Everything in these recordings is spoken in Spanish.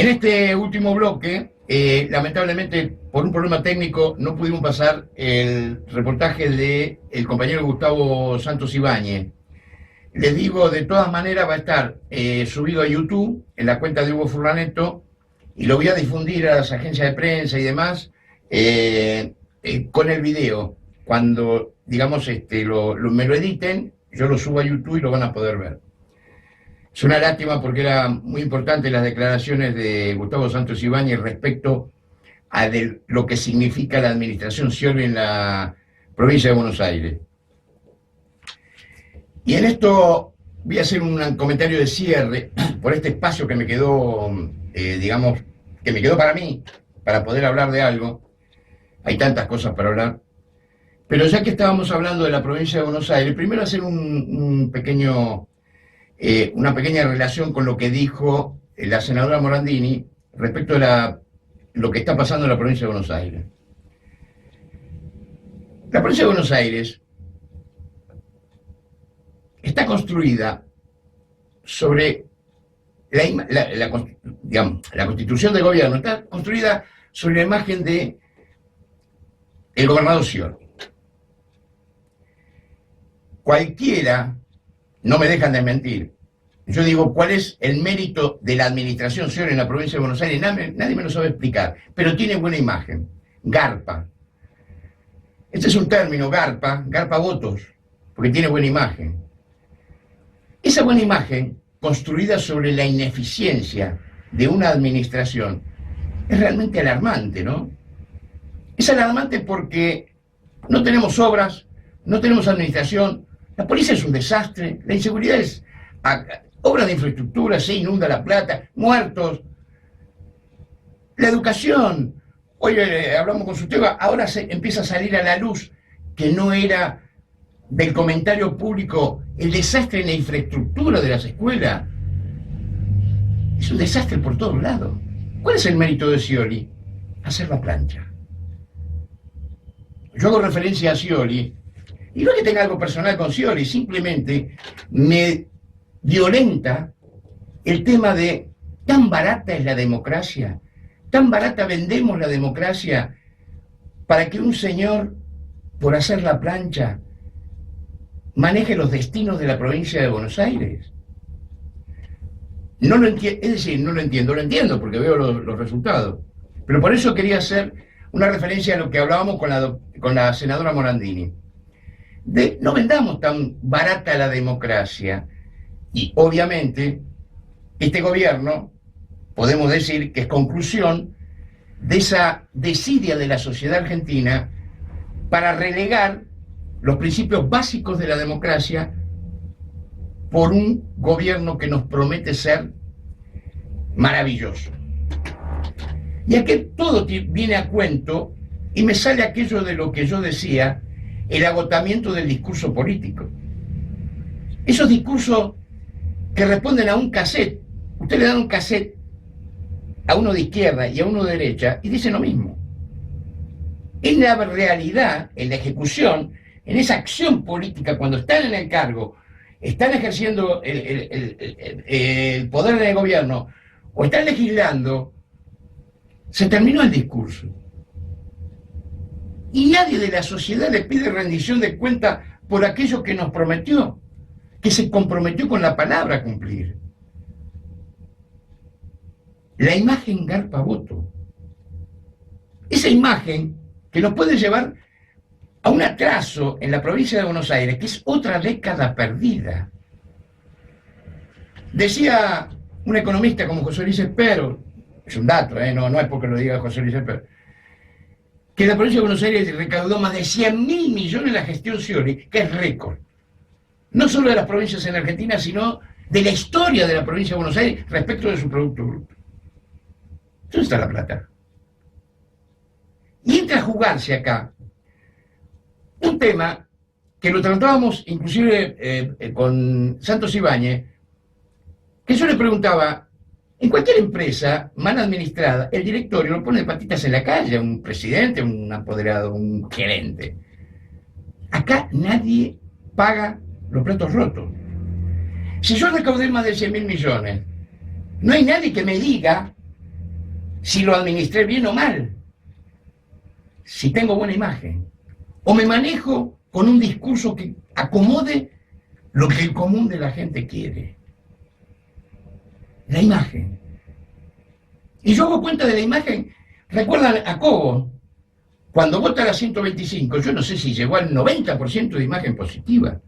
En este último bloque, lamentablemente, por un problema técnico, no pudimos pasar el reportaje del compañero Gustavo Santos Ibáñez. Les digo, de todas maneras, va a estar subido a YouTube, en la cuenta de Hugo Furlaneto, y lo voy a difundir a las agencias de prensa y demás, con el video. Cuando, digamos, me lo editen, yo lo subo a YouTube y lo van a poder ver. Es una lástima porque eran muy importantes las declaraciones de Gustavo Santos Ibáñez respecto a lo que significa la administración Scioli en la provincia de Buenos Aires. Y en esto voy a hacer un comentario de cierre por este espacio que me quedó, digamos, que me quedó para mí, para poder hablar de algo. Hay tantas cosas para hablar. Pero ya que estábamos hablando de la provincia de Buenos Aires, primero hacer una pequeña relación con lo que dijo la senadora Morandini respecto a lo que está pasando en la provincia de Buenos Aires. La provincia de Buenos Aires está construida sobre la constitución del gobierno, está construida sobre la imagen de el gobernador Scioli. Cualquiera, no me dejan de mentir, yo digo, ¿cuál es el mérito de la administración Scioli en la provincia de Buenos Aires? Nadie me lo sabe explicar, pero tiene buena imagen. Garpa. Este es un término, garpa votos, porque tiene buena imagen. Esa buena imagen, construida sobre la ineficiencia de una administración, es realmente alarmante, ¿no? Es alarmante porque no tenemos obras, no tenemos administración, la policía es un desastre, la inseguridad es obras de infraestructura, se inunda La Plata, muertos. La educación, hoy hablamos con Suteba, ahora empieza a salir a la luz que no era del comentario público el desastre en la infraestructura de las escuelas. Es un desastre por todos lados. ¿Cuál es el mérito de Scioli? Hacer la plancha. Yo hago referencia a Scioli, y no es que tenga algo personal con Scioli, simplemente me violenta el tema de tan barata es la democracia, tan barata vendemos la democracia para que un señor, por hacer la plancha, maneje los destinos de la provincia de Buenos Aires. No lo entiendo, es decir, no lo entiendo porque veo los resultados. Pero por eso quería hacer una referencia a lo que hablábamos con la senadora Morandini. No vendamos tan barata la democracia. Y obviamente este gobierno, podemos decir que es conclusión de esa desidia de la sociedad argentina para relegar los principios básicos de la democracia por un gobierno que nos promete ser maravilloso. Y aquí todo viene a cuento y me sale aquello de lo que yo decía, el agotamiento del discurso político. Esos discursos que responden a un cassette. Usted le da un cassette a uno de izquierda y a uno de derecha y dicen lo mismo. En la realidad, en la ejecución, en esa acción política, cuando están en el cargo, están ejerciendo el poder del gobierno o están legislando, se terminó el discurso. Y nadie de la sociedad le pide rendición de cuenta por aquello que nos prometió, que se comprometió con la palabra a cumplir. La imagen garpa voto. Esa imagen que nos puede llevar a un atraso en la provincia de Buenos Aires, que es otra década perdida. Decía un economista como José Luis Espero, es un dato, no es porque lo diga José Luis Espero, que la provincia de Buenos Aires recaudó más de 100.000 millones en la gestión Scioli, que es récord. No solo de las provincias en Argentina, sino de la historia de la provincia de Buenos Aires respecto de su Producto Bruto. ¿Dónde está la plata? Y entra a jugarse acá un tema que lo tratábamos inclusive con Santos Ibáñez, que yo le preguntaba, en cualquier empresa mal administrada, el directorio lo pone de patitas en la calle, un presidente, un apoderado, un gerente. Acá nadie paga los platos rotos. Si yo recaudé más de 100.000 millones, no hay nadie que me diga si lo administré bien o mal, si tengo buena imagen, o me manejo con un discurso que acomode lo que el común de la gente quiere. La imagen. Y yo hago cuenta de la imagen. ¿Recuerdan a Cobo? Cuando vota la 125, yo no sé si llegó al 90% de imagen positiva.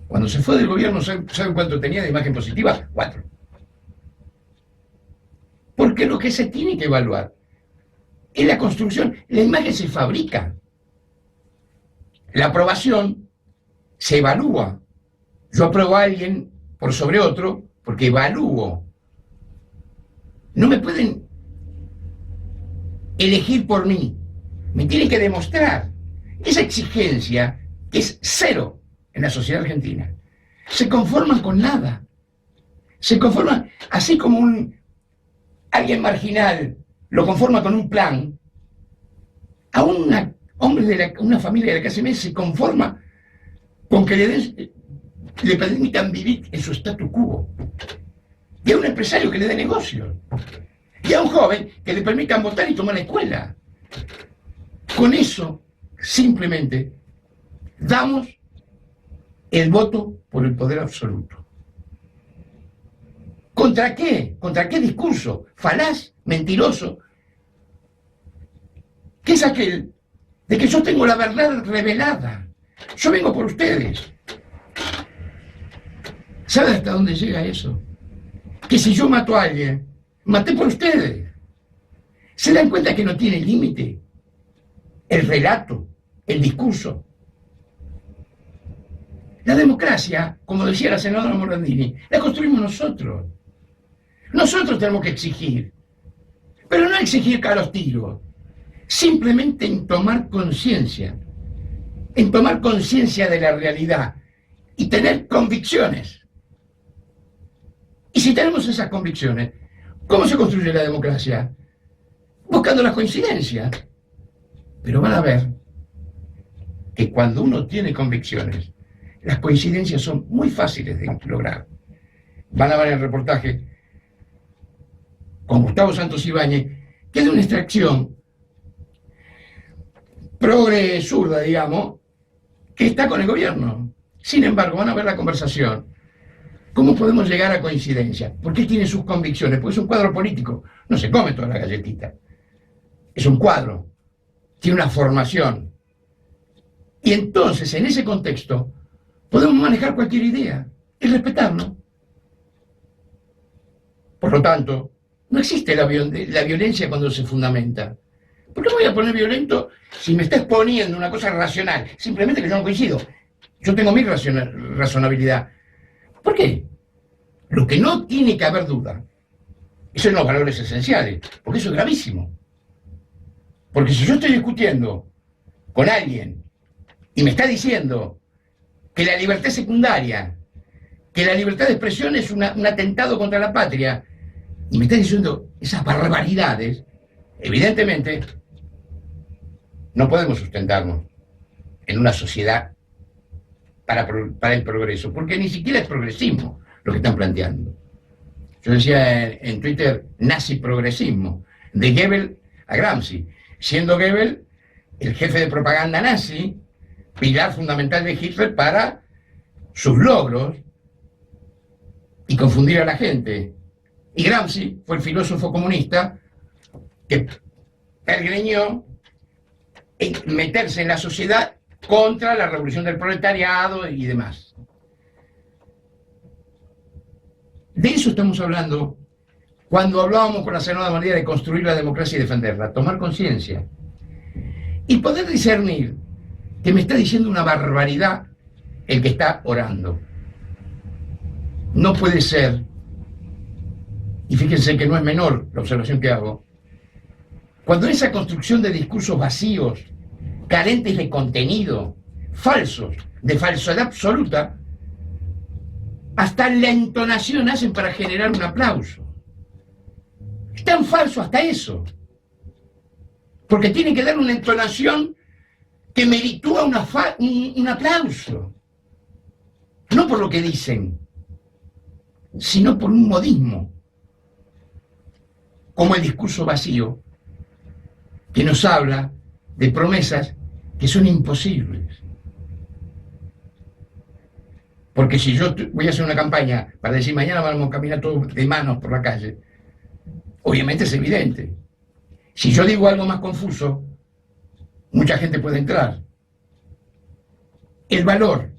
Cuando se fue del gobierno, ¿saben cuánto tenía de imagen positiva? 4. Porque lo que se tiene que evaluar es la construcción. La imagen se fabrica. La aprobación se evalúa. Yo apruebo a alguien por sobre otro porque evalúo. No me pueden elegir por mí. Me tienen que demostrar. Esa exigencia, que es cero en la sociedad argentina, se conforman con nada. Se conforman, así como alguien marginal lo conforma con un plan, a un hombre de una familia de la clase media se conforma con que le permitan vivir en su statu quo. Y a un empresario que le dé negocio. Y a un joven que le permitan votar y tomar la escuela. Con eso, simplemente, damos el voto por el poder absoluto. ¿Contra qué? ¿Contra qué discurso? Falaz, mentiroso. ¿Qué es aquel de que yo tengo la verdad revelada? Yo vengo por ustedes. ¿Sabe hasta dónde llega eso? Que si yo mato a alguien, maté por ustedes. ¿Se dan cuenta que no tiene límite el relato, el discurso? La democracia, como decía la senadora Morandini, la construimos nosotros. Nosotros tenemos que exigir, pero no exigir a los tiros, simplemente en tomar conciencia de la realidad y tener convicciones. Y si tenemos esas convicciones, ¿cómo se construye la democracia? Buscando las coincidencias. Pero van a ver que cuando uno tiene convicciones, las coincidencias son muy fáciles de lograr. Van a ver el reportaje con Gustavo Santos Ibáñez, que es de una extracción progre zurda, digamos, que está con el gobierno. Sin embargo, van a ver la conversación. ¿Cómo podemos llegar a coincidencia? Porque él tiene sus convicciones, porque es un cuadro político. No se come toda la galletita. Es un cuadro. Tiene una formación. Y entonces, en ese contexto, podemos manejar cualquier idea y respetarlo. Por lo tanto, no existe la violencia cuando se fundamenta. ¿Por qué me voy a poner violento si me está exponiendo una cosa racional? Simplemente que yo no coincido. Yo tengo mi razonabilidad. ¿Por qué? Lo que no tiene que haber duda, esos son los valores esenciales, porque eso es gravísimo. Porque si yo estoy discutiendo con alguien y me está diciendo que la libertad es secundaria, que la libertad de expresión es un atentado contra la patria, y me está diciendo esas barbaridades, evidentemente no podemos sustentarnos en una sociedad para el progreso, porque ni siquiera es progresismo lo que están planteando. Yo decía en Twitter, nazi progresismo, de Goebbels a Gramsci, siendo Goebbels el jefe de propaganda nazi, pilar fundamental de Hitler para sus logros y confundir a la gente. Y Gramsci fue el filósofo comunista que pergreñó en meterse en la sociedad contra la revolución del proletariado y demás. De eso estamos hablando cuando hablábamos con la senadora María de construir la democracia y defenderla, tomar conciencia y poder discernir que me está diciendo una barbaridad el que está orando. No puede ser, y fíjense que no es menor la observación que hago, cuando esa construcción de discursos vacíos, carentes de contenido, falsos, de falsedad absoluta, hasta la entonación hacen para generar un aplauso. Es tan falso hasta eso, porque tienen que dar una entonación que meritúa un aplauso, no por lo que dicen, sino por un modismo. como el discurso vacío que nos habla de promesas que son imposibles. Porque si yo voy a hacer una campaña para decir mañana vamos a caminar todos de manos por la calle, obviamente es evidente. Si yo digo algo más confuso, mucha gente puede entrar. El valor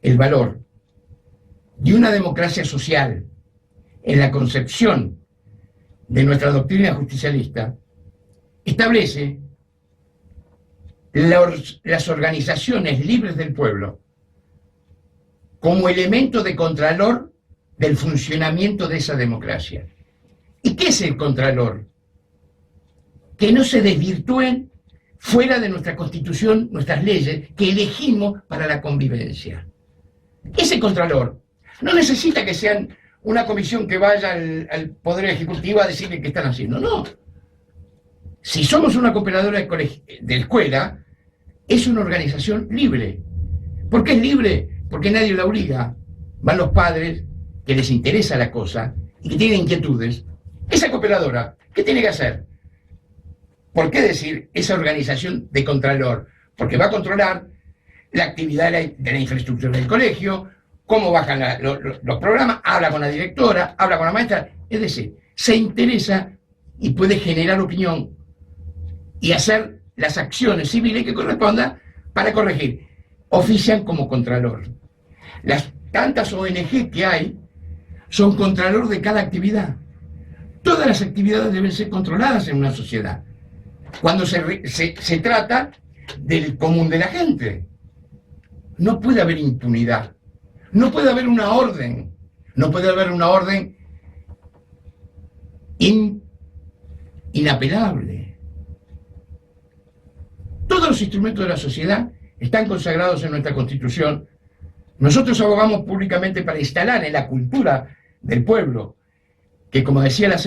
de una democracia social en la concepción de nuestra doctrina justicialista establece las organizaciones libres del pueblo como elemento de contralor del funcionamiento de esa democracia. ¿Y qué es el contralor? Que no se desvirtúen fuera de nuestra Constitución, nuestras leyes, que elegimos para la convivencia. Ese contralor no necesita que sean una comisión que vaya al Poder Ejecutivo a decirle qué están haciendo, no. Si somos una cooperadora de escuela, es una organización libre. ¿Por qué es libre? Porque nadie la obliga. Van los padres que les interesa la cosa y que tienen inquietudes. Esa cooperadora, ¿qué tiene que hacer? ¿Por qué decir esa organización de contralor? Porque va a controlar la actividad de la infraestructura del colegio, cómo bajan los programas, habla con la directora, habla con la maestra, es decir, se interesa y puede generar opinión y hacer las acciones civiles que correspondan para corregir. Ofician como contralor. Las tantas ONG que hay son contralor de cada actividad. Todas las actividades deben ser controladas en una sociedad. Cuando se trata del común de la gente. No puede haber impunidad. No puede haber una orden. No puede haber una orden inapelable. Todos los instrumentos de la sociedad están consagrados en nuestra Constitución. Nosotros abogamos públicamente para instalar en la cultura del pueblo, que como decía la